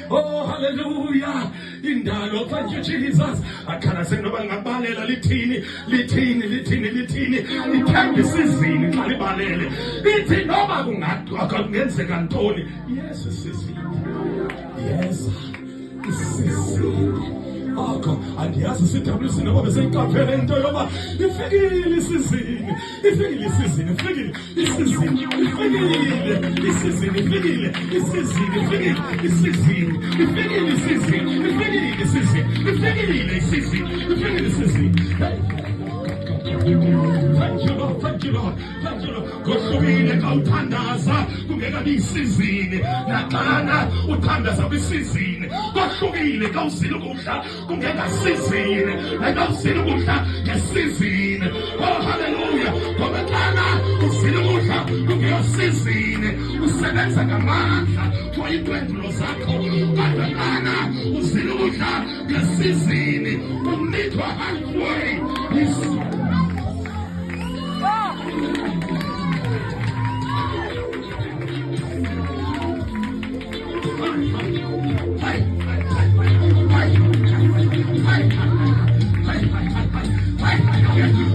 Oh, hallelujah. Indalo, thank you, Jesus. Akhala senoba ngabalela lithini. Ithemba isizini xa libalele. Lithi noba kungenzeka ntoni. Yes, isizini. Yes, isizini. Akho andiyazi siWC noba beseyiqaphele into yoba ifikile isizini. Thank you, Lord. Kuhlukile ka uthandaza kungekabi isizini naxana uthandaza kwisizini. Kuhlukile ka usile ukudla kungengasizini naxa usile ukudla ngesizini. Oh, hallelujah. Ngoba xana usile ukudla kungesizini usebenza ngamandla for iindwendwe zakho. Kodwa xana usile ukudla ngesizini umithwa halfway.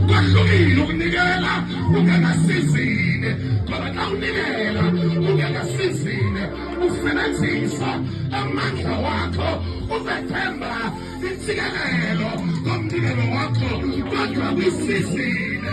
Kwahlukile ukunikela ungengasizini, ngoba xa unikela ungengasizini usebenzisa amandla wakho uzethemba intsikelelo ngomnikelo wakho kodwa kwisizini.